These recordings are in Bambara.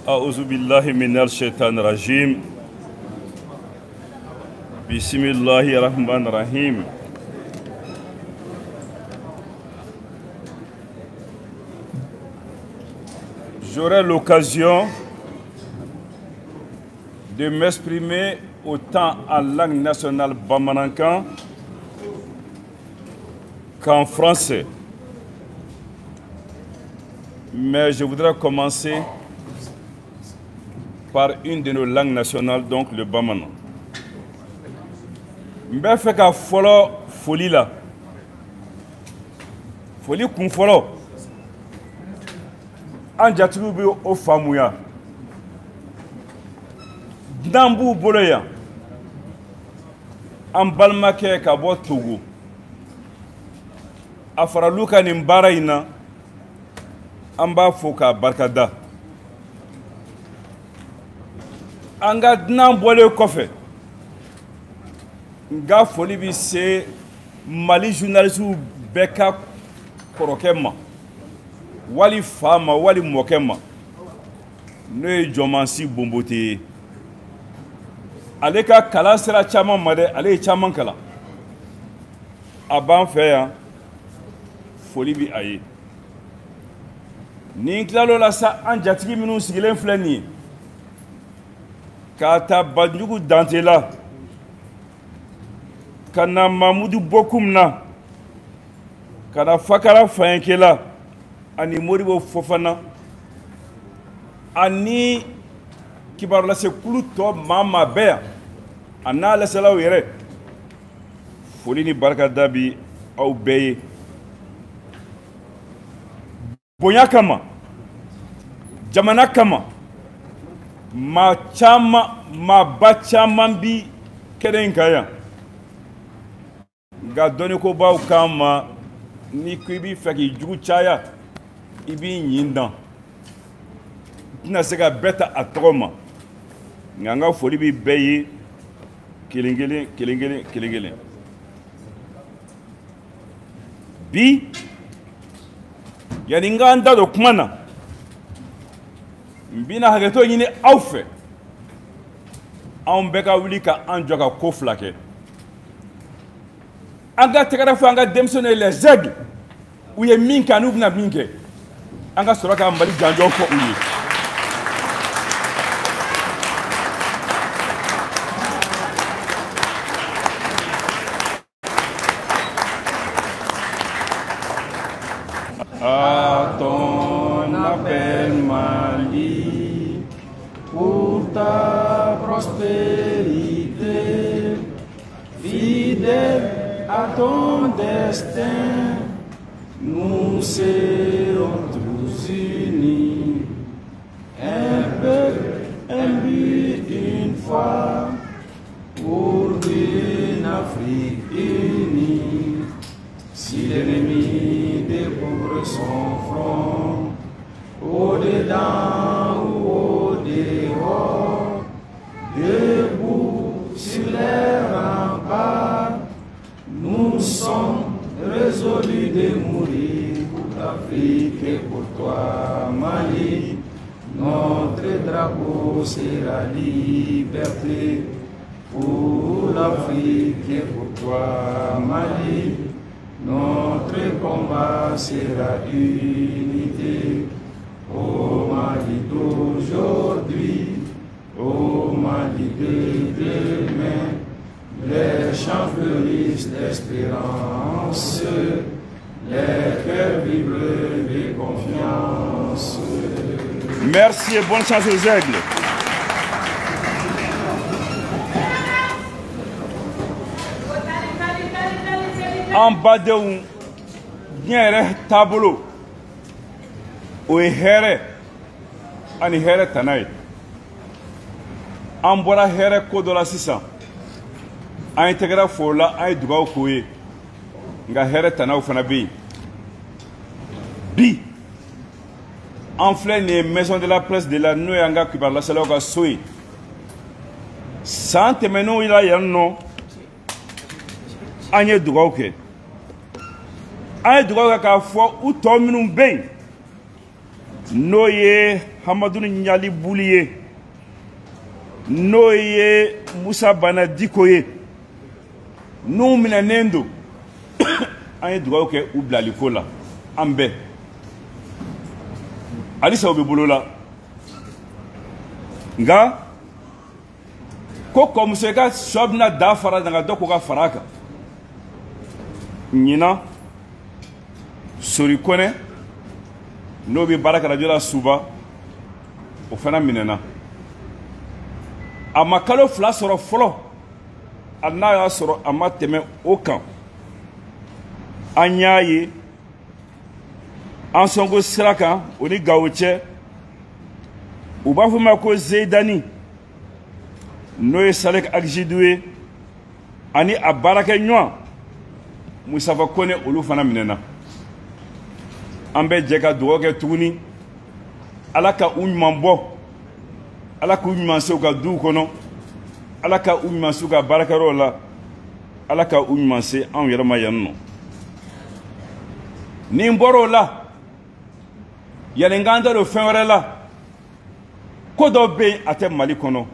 أعوذ بالله من الشيطان الرجيم بسم الله الرحمن الرحيم. J'aurai l'occasion de m'exprimer autant en langue nationale bamanankan qu'en français. Mais je voudrais commencer par une de nos langues nationales, donc le bamanan. Je fais ka folo foli la. Foli kun folo. An jatigiw bɛ o faamuya. N'an b'u bolo yan. An balimakɛ ka bɔ Togo. A faral'u kan nin baara in na. An b'a fo k'a barikada. An ka dunan bɔlen kɔfɛ. N ka foli bɛ se Mali journalistes bɛɛ ka kɔrɔkɛ ma. Wali fa ma wali mɔkɛ ma n'o ye Jɔnmansi Bonbote ye. Ale ka kalan sera caman ma dɛ, ale ye caman kalan. A b'an fɛ yan, foli bɛ a ye. Ni n tilal'o la sa, an jatigi minnu sigilen filɛ nin ye k'a ta Banjugu Dante la ka na Mamudu Bokum na ka na Fakara Faɲɛkɛ la ani Modibo Fofana ani kibaru lase kulu tɔ maa bɛɛ yan a n'a laselaw yɛrɛ foli ni barikada bi aw bɛɛ ye. Bonya kama, jamana kama, maa caman maaba caman bi kɛnɛ in kan yan. Nka dɔnnikobaw k'an ma ni ko i b'i fɛ k'i jugu caya i b'i ɲin dan. I tɛna se ka bɛɛ ta a tɔgɔ ma. Nka an ka foli bɛ bɛɛ ye kelen kelen kelen kelen kelen kelen. Bi yani n k'an da don kuma na n bɛna hakɛto ɲini aw fɛ. Anw bɛɛ ka wuli ka an jɔ ka ko fila kɛ. An ka tɛgɛrɛ fɔ an ka denmisɛnninw ye les aigles u ye min kɛ n'u bɛna min kɛ. An ka sɔrɔ ka Mali janjɔn fɔ u ye. À ton appel Mali, pour ta prospérité, fidèle à ton destin, nous serons tous unis, un peuple, un but, une foi, pour une Afrique unie. Si l'ennemi découvre son front, au-dedans ou au-dehors, debout sur les remparts, nous sommes résolus de mourir pour l'Afrique et pour toi, Mali. Notre drapeau sera liberté pour l'Afrique et pour toi, Mali. Notre combat sera unité. Au Mali d'aujourd'hui, au Mali de demain, les chants fleurissent d'espérance, les cœurs vibrent de confiance. Merci et bonne chance aux aigles. En badenw diɲɛ yɛrɛ taabolo o ye hɛrɛ ani hɛrɛ tana ye. An bɔra hɛrɛ ko dɔ la sisan an ye tɛgɛrɛ fo la, an ye dugawu k'o ye, nka hɛrɛ tanaw fana bɛ yen. Bi an filɛ nin ye maison de la presse de la n'o ye an ka kibaru laselaw ka so ye. San tɛmɛnenw la yan nɔ an ye dugawu kɛ. An ye dugawu kɛ k'a fɔ u tɔ minnu bɛ yen n'o ye Hamadou Nyali Bouliye n'o ye Moussa Bana Diko ye n'u minɛnen don an ye dugawu kɛ u bilali ko la an bɛɛ halisa u bɛ bolo la nka ko kɔmuso i ka sɔ bɛna da fara nka dɔ ko ka fara a kan ɲinan Sori Kɔnɛ n'o bɛ baara kɛ radio la Suba o fana minɛna a ma kalo 2 sɔrɔ fɔlɔ a n'a y'a sɔrɔ a ma tɛmɛ o kan an y'a ye an sɔnko sira kan o ni Gawo cɛ u b'a fɔ ma ko Zeyidani n'o ye Salek Agidou ye ani a baarakɛ ɲɔgɔn Musafa Kone olu fana minɛna an bɛ jɛ ka dugawu kɛ tuguni Ala ka u ɲuman bɔ Ala k'u ɲuman se u ka duw kɔnɔ Ala ka u ɲuman se u ka baarakɛyɔrɔw la Ala ka u ɲuman se anw yɛrɛ ma yan nɔ ni n bɔra o la yanni n k'an da don fɛn wɛrɛ la ko dɔ bɛ yen a tɛ Mali kɔnɔ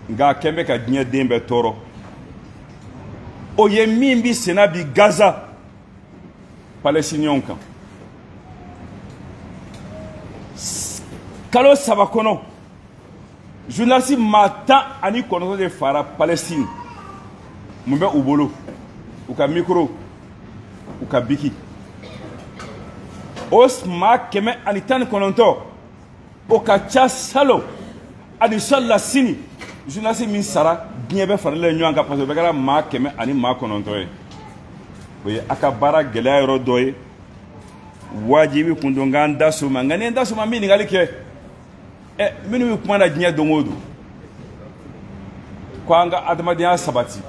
nka a kɛn bɛ ka diɲɛ den bɛɛ tɔɔrɔ o ye min bɛ senna bi Gaza Palestiniens kan kalo 3 kɔnɔ journaliste maa 19 de fara Palestine mun bɛ u bolo u ka micro u ka biki o maa 119 o ka ca salo ani sɔlila sini journaliste min sara diɲɛ bɛɛ faralen ɲɔgɔn kan parce que o bɛɛ kɛra maa 119 ye o ye a ka baara gɛlɛya yɔrɔ dɔ ye wajibi kun don k'an da so ma nka ni n da so ma n bɛ ɲininkali kɛ minnu bɛ kuma na diɲɛ don o don ko an ka adamadenya sabati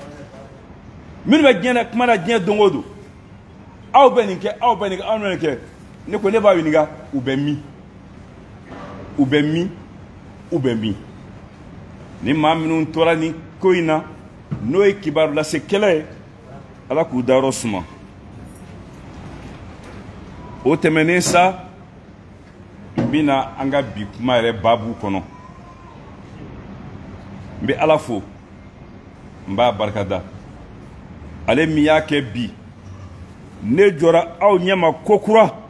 minnu bɛ kuma na diɲɛ don o don aw bɛ nin kɛ aw bɛ nin kɛ aw bɛ nin kɛ ne ko ne b'a ɲininka u bɛ min u bɛ min u bɛ min ni maa minnu tora nin ko in na n'o ye kibaru lase kɛlɛ ye Ala k'u dayɔrɔ suma o tɛmɛnen sa n bɛna an ka bi kuma yɛrɛ baabu kɔnɔ n bɛ Ala fo n b'a barikada ale min y'a kɛ bi ne jɔra aw ɲɛma ko kura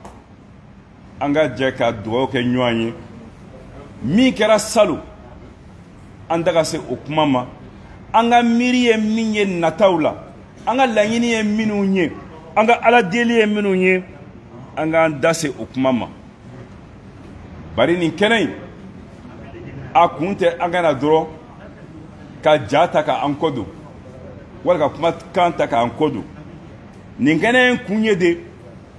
an ka jɛ ka dugawu kɛ ɲɔgɔn ye min kɛra salon an da ka se o kuma ma an ka miiri ye min ye nataw la an ka laɲini ye minnu ye an ka Ala deli ye minnu ye an k'an da se o kuma ma bari nin kɛnɛ in a kun tɛ an kana dɔrɔn ka ja ta k'an kɔ don wala ka kumakan ta k'an kɔ don nin kɛnɛ in kun ye de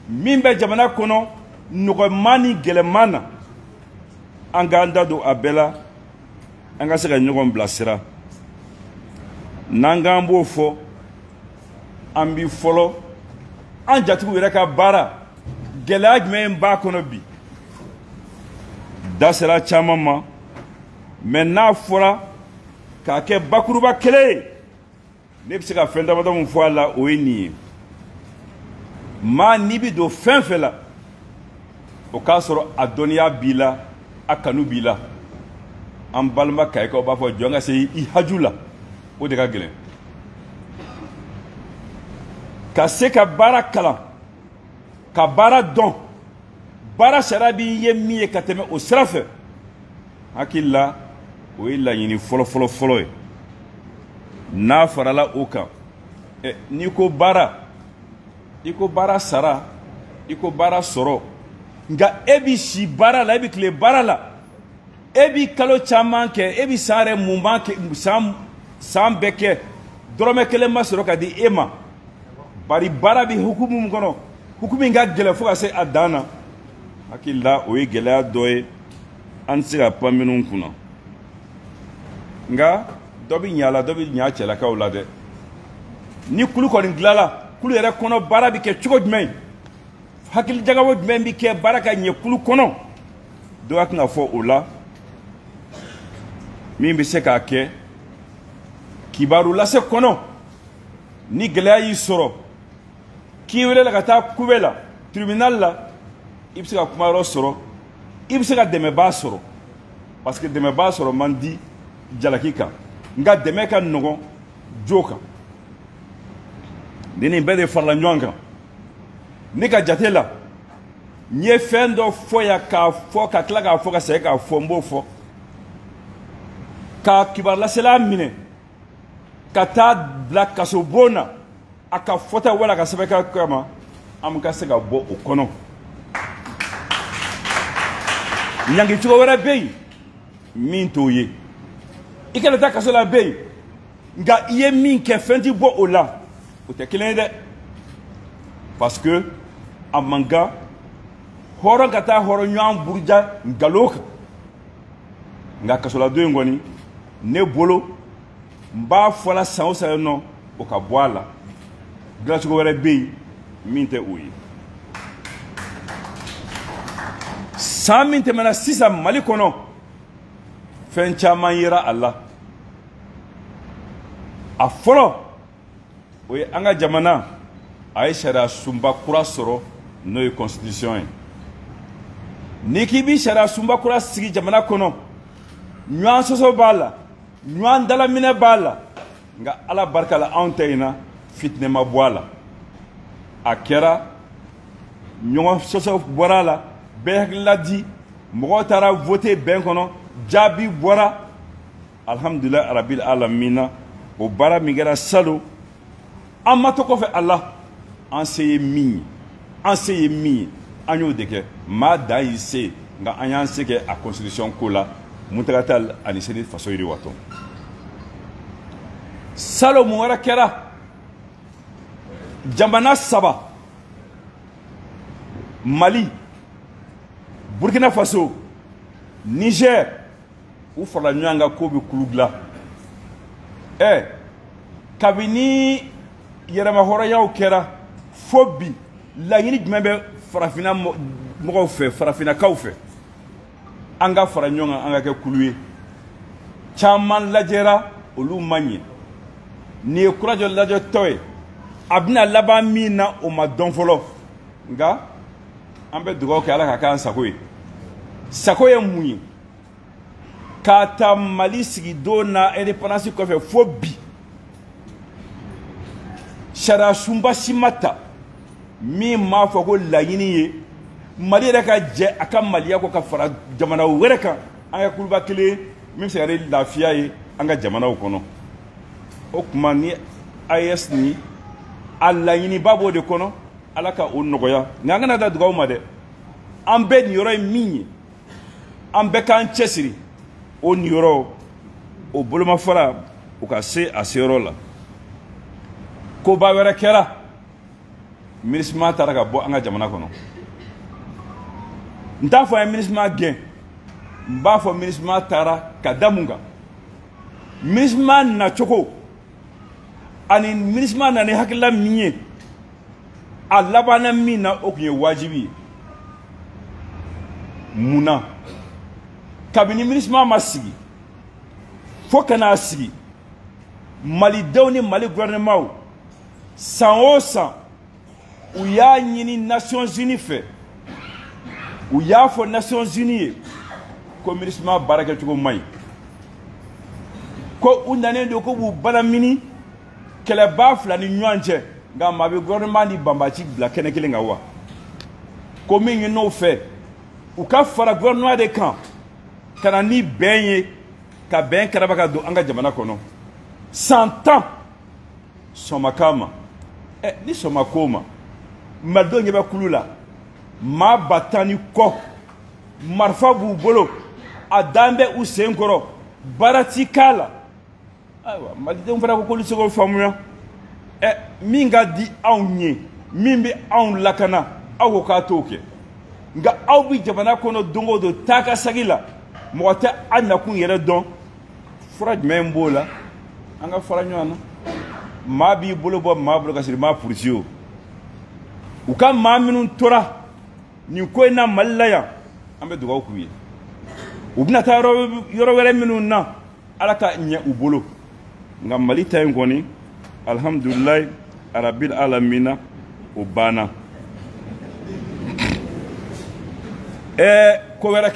min bɛ jamana kɔnɔ nɔgɔman ni gɛlɛman na an k'an da don a bɛɛ la an ka se ka ɲɔgɔn bilasira n'an k'an b'o fɔ an bi fɔlɔ an jatigiw yɛrɛ ka baara gɛlɛya jumɛn b'a kɔnɔ bi da sera caman ma mɛ n'a fɔra k'a kɛ bakuruba kelen ye ne bɛ se ka fɛn damadɔ min fɔ a la o ye nin ye maa n'i bɛ don fɛn fɛn la o k'a sɔrɔ a dɔnniya b'i la a kanu b'i la an balima kayikaw b'a fɔ jɔn ka se i haju la o de ka gɛlɛn ka se ka baara kalan ka baara dɔn baara sariya b'i ye min ye ka tɛmɛ o sira fɛ hakili la o ye laɲini fɔlɔ ye n'a farala o kan n'i ko baara i ko baara sara i ko baara sɔrɔ nka e b'i si baara la e b'i tile baara la e b'i kalo caman kɛ e b'i san yɛrɛ munban kɛ san bɛɛ kɛ dɔrɔmɛ kelen ma sɔrɔ ka di e ma bari baara bɛ hukumu min kɔnɔ hukumu in ka gɛlɛn fo ka se a dan na hakili la o ye gɛlɛya dɔ ye an tɛ se ka pan minnu kunna nka dɔ bɛ ɲa la dɔ bɛ ɲa cɛlakaw la dɛ ni kulu kɔni dilanna kulu yɛrɛ kɔnɔ baara bɛ kɛ cogo jumɛn hakili jagabɔ jumɛn bɛ kɛ baara ka ɲɛ kulu kɔnɔ dɔ ka kan ka fɔ o la min bɛ se k'a kɛ kibaru lase kɔnɔ ni gɛlɛya y'i sɔrɔ k'i welela ka taa kube la tribunal la i bɛ se ka kuma yɔrɔ sɔrɔ i bɛ se ka dɛmɛbaa sɔrɔ parce que dɛmɛbaa sɔrɔ man di jalaki kan nka dɛmɛ ka nɔgɔn jo kan ni nin bɛɛ de farala ɲɔgɔn kan ne ka jate la n ye fɛn dɔ fɔ yan k'a fɔ ka tila k'a fɔ ka segin k'a fɔ n b'o fɔ ka kibarulasela minɛ ka taa bila kasobon na a ka fɔta wala ka sɛbɛn kama an ka se ka bɔ o kɔnɔ ɲangicogo wɛrɛ bɛ yen min t'o ye i kana taa kaso la bɛ yen nka i ye min kɛ fɛn tɛ bɔ o la o tɛ kelen ye dɛ parce que a man kan hɔrɔn ka taa hɔrɔn ɲɔgɔn buruja nkalon kan nka kasoladon in kɔni ne bolo n b'a fɔla san o san nɔ o ka bɔ a la dilancogo wɛrɛ bɛ yen min tɛ o ye san min tɛmɛna sisan mali kɔnɔ fɛn caman yera a la a fɔlɔ o ye an ka jamana a ye sariya sunba kura sɔrɔ n'o ye constitution ye n'i k'i bi sariya sunba kura sigi jamana kɔnɔ ɲɔgɔn sɔsɔ b'a la ɲɔgɔn dalaminɛ b'a la nka ala barika la anw ta in na fitinɛ ma bɔ a la a kɛra ɲɔgɔn sɔsɔ bɔra a la bɛɛ hakilila di mɔgɔw taara vote bɛn kɔnɔ jaabi bɔra alhamdulilayi arabil alamina o baara min kɛra salon an ma to kɔfɛ a la an se ye min ye an se ye min ye an y'o de kɛ maa dan y'i se nka an y'an se kɛ a constitution ko la Muntakatal ani seni faso yiriwatɔ salon mun wɛrɛ kɛra jamana saba Mali Burkina Faso Niger u farala ɲɔgɔn kan ko bɛ kulu dilan kabini yɛrɛmahɔrɔnyaw kɛra fo bi laɲini jumɛn bɛ farafina mɔgɔw fɛ farafinakaw fɛ an ka fara ɲɔgɔn kan an ka kɛ kulu ye caman lajɛra olu ma ɲɛ nin ye kurajɔ lajɛtɔ ye a bɛna laban min na o ma dɔn fɔlɔ nka an bɛ dugawu kɛ ala ka k'an sago ye sago ye mun ye k'a ta Mali sigidon na indépendance kɔfɛ fo bi sariya sunba si ma ta min m'a fɔ ko laɲini ye Mali yɛrɛ ka jɛ a ka maliya kɔ ka fara jamana wɛrɛ kan an ka kuluba kelen min bɛ se ka kɛ lafiya ye an ka jamanaw kɔnɔ o tuma ni AES ni a laɲiniba b'o de kɔnɔ ala ka o nɔgɔya nka an kana da dugawu ma dɛ an bɛ nin yɔrɔ ye min ye an bɛɛ k'an cɛsiri o nin yɔrɔ o bolomafara o ka se a seyɔrɔ la koba wɛrɛ kɛra MINUSMA taara ka bɔ an ka jamana kɔnɔ n t'a fɔ an ye MINUSMA gɛn n b'a fɔ MINUSMA taara ka da mun kan MINUSMA nacogo ani MINUSMA nana ni hakilila min ye a labanna min na o tun ye wajibi ye mun na kabini MINUSMA ma sigi fo ka n'a sigi malidenw ni Mali gouvernement san o san u y'a ɲini Nations Unies fɛ u y'a fɔ Nations Unies ye ko MINUSMA baara kɛcogo man ɲi ko u nanen don ko b'u balamini kɛlɛba fila ni ɲɔgɔn cɛ nka maa bɛ gouvernement ni banbaci bila kɛnɛ kelen kan wa ko min ɲini o fɛ u ka fara gouvernement de kan ka na ni bɛn ye ka bɛn kɛrɛba ka don an ka jamana kɔnɔ san 10 sɔn ma k'a ma ni sɔn ma k'o ma malidenw ɲɛ bɛ kulu la maa ba 10 ni kɔ marifa b'u bolo a dan bɛ u sen kɔrɔ baara ti k'a la ayiwa malidenw fana ko k'olu tɛ se k'o faamuya min ka di anw ye min bɛ anw lakana aw ko k'a t'o kɛ nka aw bɛ jamana kɔnɔ don o don taa ka segin la mɔgɔ tɛ a nakun yɛrɛ dɔn fura jumɛn b'o la an ka fara ɲɔgɔn na maa b'i bolo bɔ maa bolo ka sɔrɔ maa purusi o u ka maa minnu tora nin ko in na Mali la yan an bɛ dugawu k'u ye u bɛna taa yɔrɔ wɛrɛ minnu na ala ka ɲɛ u bolo nka Mali ta in kɔni alhamdulilayi arabil alamina o banna ko wɛrɛ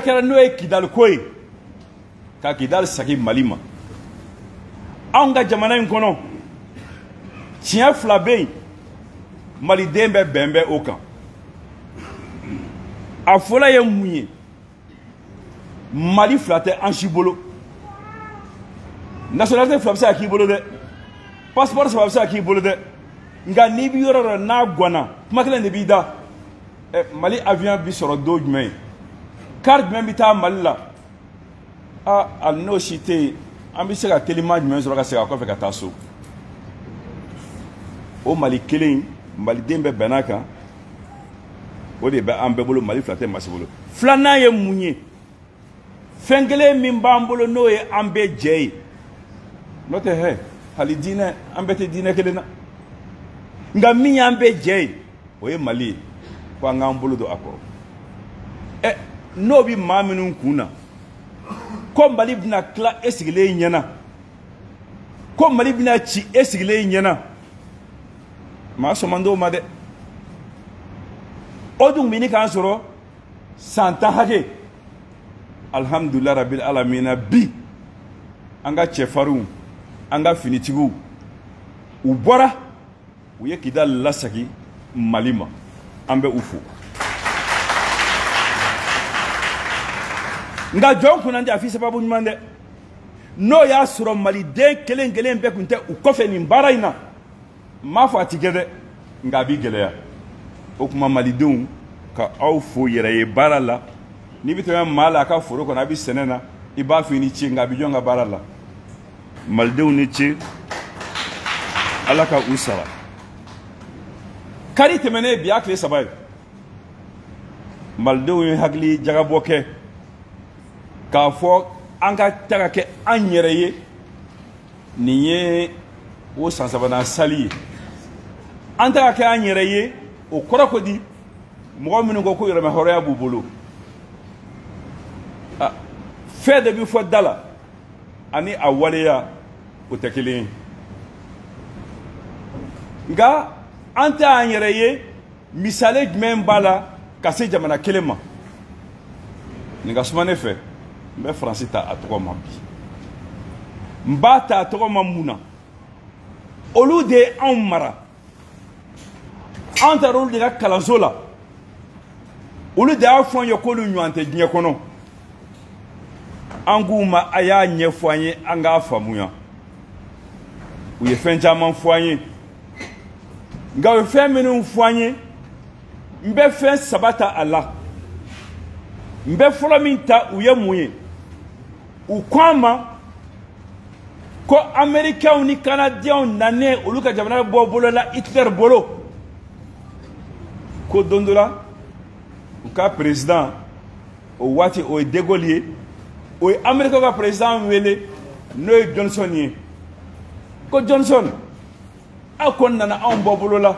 kɛra n'o ye Kidal ko ye ka Kidal sagi Mali ma anw ka jamana in kɔnɔ tiɲɛ fila bɛ yen maliden bɛ bɛn bɛ o kan a fɔlɔ ye mun ye Mali fila tɛ an si bolo nationalité fila bɛ se ka k'i bolo dɛ passeport saba bɛ se ka k'i bolo dɛ nka n'i bɛ yɔrɔ dɔ n'a ganna kuma kelen de b'i da Mali avion bi sɔrɔ don jumɛn ye car jumɛn bi taa Mali la ali n'o si tɛ yen an bɛ se ka telima jumɛn sɔrɔ ka segin a kɔfɛ ka taa so o Mali kelen maliden bɛ bɛn'a kan o de bɛ an bɛɛ bolo Mali fila tɛ maa si bolo filanan ye mun ye fɛn kelen min b'an bolo n'o ye an bɛɛ jɛ ye n'o tɛ hali diinɛ an bɛɛ tɛ diinɛ kelen na nka min y'an bɛɛ jɛ ye o ye Mali ye ko an k'an bolo don a kɔrɔ n'o bɛ maa minnu kun na ko Mali bɛna tila e sigilen ɲɛna ko Mali bɛna ci e sigilen ɲɛna maa sɔn man di o ma dɛ o dun bɛ ɲini k'an sɔrɔ san 10 hakɛ alhamdulilayi rabil alamina bi an ka cɛfarinw an ka finitigiw u bɔra u ye Kidal lasagi Mali ma an bɛ u fo nka jɔn kunna tɛ a f'i sababu ɲuman dɛ n'o y'a sɔrɔ maliden kelen kelen bɛɛ tun tɛ u kɔfɛ nin baara in na m'a fɔ a ti kɛ dɛ nka a b'i gɛlɛya o tuma malidenw ka aw fo yɛrɛ ye baara la n'i bɛ tɛmɛ maa la a ka foro kɔnɔ a bɛ sɛnɛ na i b'a fɔ i ni ce nka a bɛ jɔn ka baara la malidenw ni ce ala ka u sara kari tɛmɛnen bi a tile 3 ye malidenw ye hakili jagabɔ kɛ k'a fɔ an ka taga kɛ an yɛrɛ ye nin ye o san 3nan sali ye an taga kɛ an yɛrɛ ye o kɔrɔ ko di mɔgɔ minnu ko yɛrɛma hɔrɔnya b'u bolo fɛn de bɛ fɔ da la ani a waleya o tɛ kelen ye nka an tɛ an yɛrɛ ye misali jumɛn b'a la ka se jamana kelen ma nin ka suma ne fɛ n bɛ Faransi ta a tɔgɔ ma bi n b'a ta a tɔgɔ ma mun na olu de ye anw mara an taara olu de ka kalanso la olu de y'a fɔ an ye k'olu ɲɔgɔn tɛ diɲɛ kɔnɔ an k'u ma a y'a ɲɛfɔ an ye an k'a faamuya u ye fɛn caman fɔ an ye nka u ye fɛn minnu fɔ an ye n bɛ fɛn 3 ta a la n bɛ fɔlɔ min ta u ye mun ye u ko an ma ko américains ni canadiens nanen olu ka jamana bɔ bolo la Hitler bolo ko don dɔ la u ka président o waati o ye De Gaulle ye o ye américains ka président wele n'o ye Johnson ye ko Johnson aw ko nana anw bɔ bolo la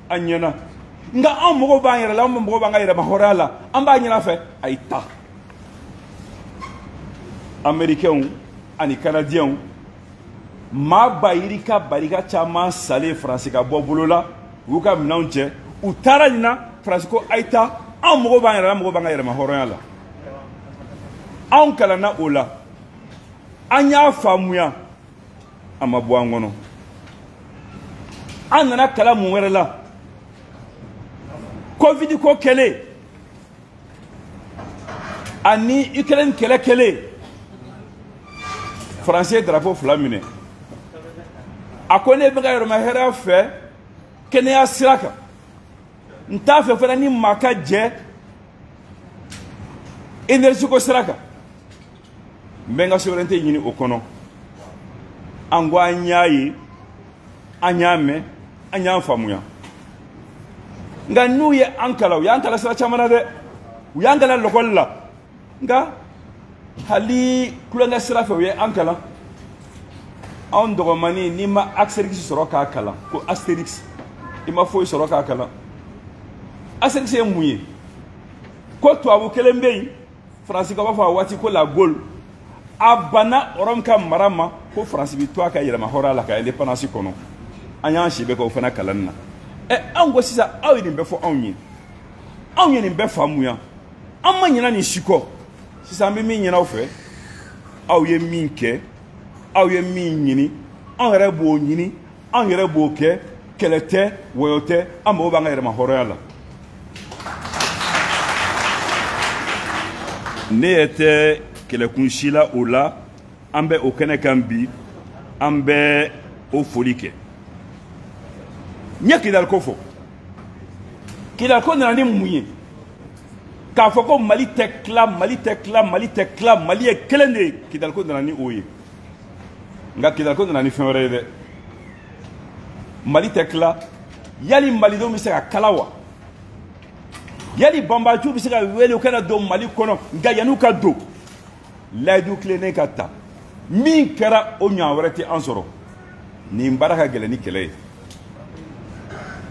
a ɲɛna nka anw mɔgɔw b'an yɛrɛ la anw mɔgɔw b'an ka yɛrɛma hɔrɔnya la an b'a ɲɛna fɛ a yi ta américains ani canadiens maa bayirika barika caman salen Faransi ka bɔ bolo la u y'u ka minɛnw cɛ u taara nin na Faransi ko a yi ta anw mɔgɔw b'an yɛrɛ la mɔgɔw b'an ka yɛrɛma hɔrɔnya la anw kalanna o la an y'a faamuya a ma bɔ an kɔnɔ an nana kalan mun wɛrɛ la Covid ko kɛlen ani Ukraine kɛlɛ kɛlen Faransi ye drapeau 2 minɛ a ko ne bɛ ka yɛrɛma hɛrɛ fɛ kɛnɛya sira kan n t'a fɛ fana ni maa ka jɛ énergie ko sira kan n bɛ n ka souveraineté ɲini o kɔnɔ an ko an y'a ye an y'a mɛn an y'an faamuya nka n'u ye an kalan u y'an kalan sira caman na dɛ u y'an kalan lɔgɔli la nka hali kulonkɛ sira fɛ u ye an kalan anw dɔgɔmani n'i ma Astérix sɔrɔ k'a kalan ko Astérix i ma foyi sɔrɔ k'a kalan Astérix ye mun ye ko tubabu kelen bɛ yen Faransi ka b'a fɔ a waati ko la Gaule a banna Rome ka mara ma ko Faransi bɛ to a ka yɛlɛma hɔrɔnya la ka indépendance kɔnɔ an y'an si bɛɛ kɛ o fana kalanni na anw ko sisan aw ye nin bɛɛ fɔ anw ye anw ye nin bɛɛ faamuya an ma ɲina nin si kɔ sisan an bɛ min ɲini aw fɛ aw ye min kɛ aw ye min ɲini an yɛrɛ b'o ɲini an yɛrɛ b'o kɛ kɛlɛ tɛ wɔyɔ tɛ an mago b'an ka yɛrɛma hɔrɔnya la ne yɛrɛ tɛ kɛlɛkun si la o la an bɛ o kɛnɛ kan bi an bɛ o foli kɛ n ye Kidali ko fɔ Kidali ko nana ni mun ye k'a fɔ ko Mali tɛ tila Mali tɛ tila Mali tɛ tila Mali ye kelen de ye Kidali ko nana ni o ye nka Kidali ko nana ni fɛn wɛrɛ ye dɛ Mali tɛ tila yali malidenw bɛ se ka kala wa yali banbaaju bɛ se ka wele u kana don Mali kɔnɔ nka yan'u ka don layidu tilennen ka ta min kɛra o ɲɔgɔn wɛrɛ tɛ an sɔrɔ nin baara ka gɛlɛn ni kɛlɛ ye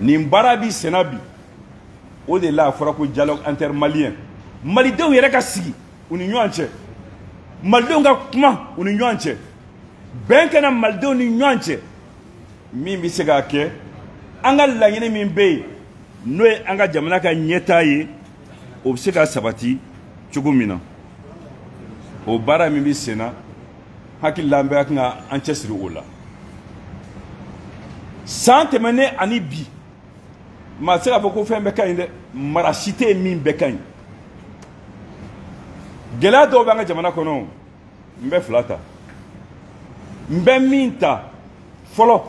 nin baara bi senna bi o de la a fɔra ko dialogue intermalien malidenw yɛrɛ ka sigi u ni ɲɔgɔn cɛ malidenw ka kuma u ni ɲɔgɔn cɛ bɛn kɛna malidenw ni ɲɔgɔn cɛ min bɛ se k'a kɛ an ka laɲini min bɛ yen n'o ye an ka jamana ka ɲɛtaa ye o bɛ se ka sabati cogo min na o baara min bɛ sen na hakili la an bɛ kan ka an cɛsiri o la san tɛmɛnen ani bi maa tɛ se k'a fɔ ko fɛn bɛɛ ka ɲi dɛ mara si tɛ yen min bɛɛ ka ɲi gɛlɛya dɔw b'an ka jamana kɔnɔ n bɛ fila ta n bɛ min ta fɔlɔ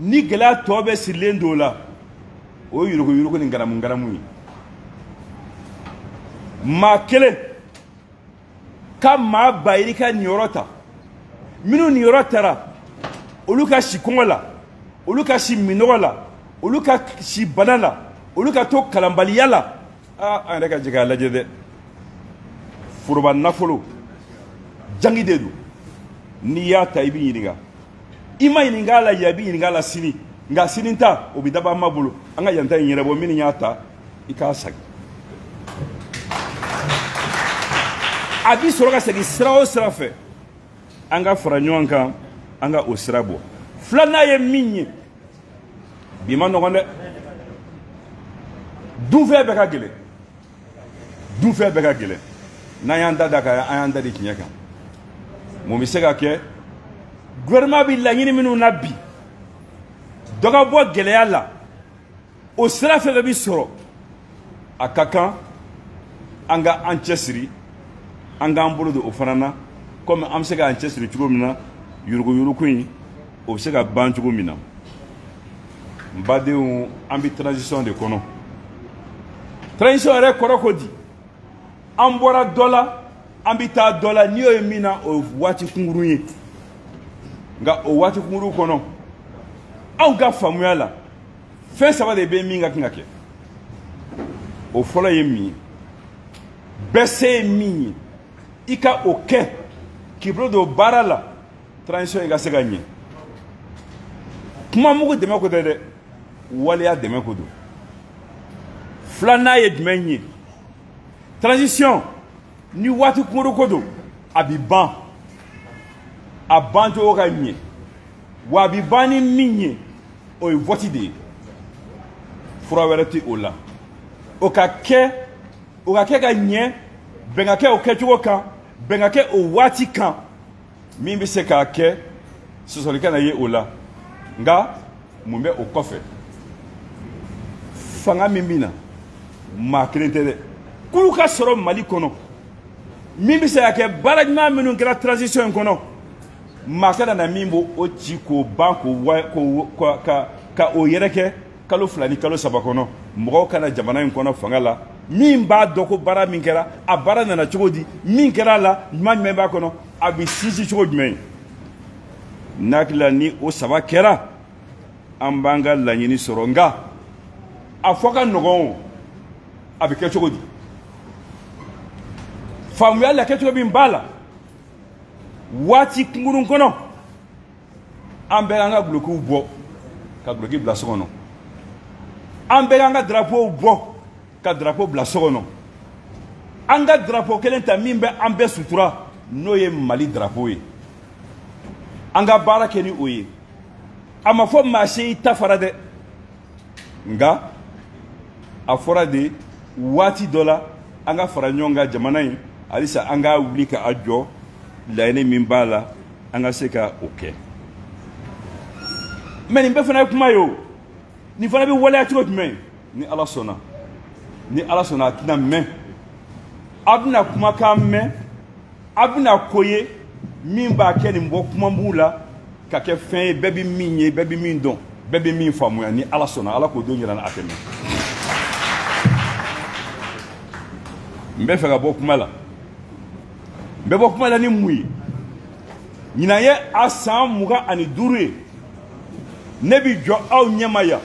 ni gɛlɛya tɔ bɛ sirilen don o la o ye yurugu-yurugu ni ngaramu-ngaramu ye maa kelen ka maa bayiri ka niyɔrɔ ta minnu niyɔrɔ tara olu ka si kɔngɔ la olu ka si minɔgɔ la olu ka si bana la olu ka to kalanbaliya la an yɛrɛ ka jɛ k'a lajɛ dɛ foroba nafolo jangi de don n'i y'a ta i b'i ɲininka i ma ɲininka a la yan i b'i ɲininka a la sini nka sini ta o bɛ daba an ma bolo an ka yanta in ɲɛnabɔ minnu y'a ta i k'a sagi a bi sɔrɔ ka segin sira o sira fɛ an ka fara ɲɔgɔn kan an ka o sira bɔ filanan ye min ye bi ma nɔgɔn dɛ dunfɛn bɛɛ ka gɛlɛn dunfɛn bɛɛ ka gɛlɛn n'an y'an da kan an y'an da di tiɲɛ kan mun bɛ se ka kɛ gouvernement bɛ laɲini minnu na bi dɔ ka bɔ gɛlɛya la o sira fɛn fɛn bɛ sɔrɔ a ka kan an ka an cɛsiri an k'an bolo don o fana na komi an bɛ se k'an cɛsiri cogo min na yurugu-yurugu in o bɛ se ka ban cogo min na n badenw an bɛ transition de kɔnɔ transition yɛrɛ kɔrɔ ko di an bɔra dɔ la an bɛ taa dɔ la n'i y'o ye min na o ye waati kunkurun ye nka o waati kunkurun kɔnɔ anw ka faamuya la fɛn saba de bɛ min ka kan ka kɛ o fɔlɔ ye min ye bɛɛ se ye min ye i ka o kɛ k'i bolo don baara la transition in ka se ka ɲɛ kuma mugu dɛmɛ ko tɛ dɛ waleya dɛmɛ ko don filanan ye jumɛn ye transition ni waati kunkurun ko don a bɛ ban a bancogo ka ɲɛ wa a bɛ ban ni min ye o ye vote de ye fura wɛrɛ tɛ o la o ka kɛ ka ɲɛ bɛn ka kɛ o kɛcogo kan bɛn ka kɛ o waati kan min bɛ se k'a kɛ sɔsɔli kana ye o la nka mun bɛ o kɔfɛ fanga min bɛ na maa kelen tɛ dɛ k'olu ka sɔrɔ Mali kɔnɔ min bɛ se ka kɛ baara ɲuman minnu kɛra transition in kɔnɔ maa ka na min b'o o ci k'o ban ka o yɛrɛkɛ kalo 2 ni kalo 3 kɔnɔ mɔgɔw kana jamana in kɔnɔ fanga la min b'a dɔn ko baara min kɛra a baara nana cogo di min kɛra a la ɲuman jumɛn b'a kɔnɔ a bɛ sinsin cogo jumɛn ye n'akili la ni o 3 kɛra an b'an ka laɲini sɔrɔ nka a fɔ ka nɔgɔn o a bɛ kɛ cogo di faamuya la kɛcogo min b'a la waati kunkurun kɔnɔ an bɛ an ka gulokiw bɔ ka guloki bila so kɔnɔ an bɛ an ka drapeau bɔ ka drapeau bila so kɔnɔ an ka drapeau kelen ta min bɛ an bɛɛ sutura n'o ye Mali drapeau ye an ka baara kɛ ni o ye a ma fɔ maa si i ta fara dɛ nka a fɔra de waati dɔ la an ka fara ɲɔgɔn kan jamana in halisa an ka wuli ka a jɔ laɲini min b'a la an ka se ka o kɛ mais nin bɛɛ fana ye kuma ye o nin fana bɛ waleya cogo jumɛn ni ala sɔnna a tɛna mɛn a bɛna kumakan mɛn a bɛna ko ye min b'a kɛ nin bɔ kuma b'u la ka kɛ fɛn ye bɛɛ bɛ min ye bɛɛ bɛ min dɔn bɛɛ bɛ min faamuya ni ala sɔnna ala k'o don yira a tɛ mɛn n bɛ fɛ ka bɔ kuma la n bɛ bɔ kuma la ni mun ye ɲinan ye a san 25 ye ne bɛ jɔ aw ɲɛma yan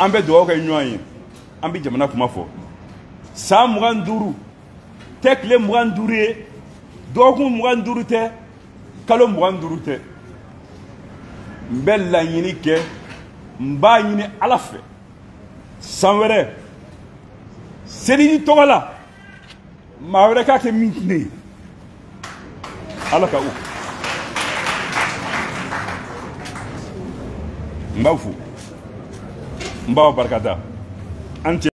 an bɛ dugawu kɛ ɲɔgɔn ye an bɛ jamana kuma fɔ san 25 tɛ tile 25 ye dɔgɔkun 25 tɛ kalo 25 tɛ n bɛ laɲini kɛ n b'a ɲini ala fɛ san wɛrɛ seliji tɔgɔ la maa wɛrɛ k'a kɛ min tɛ ne ye ala ka o n b'aw fo n b'aw barikada an cɛ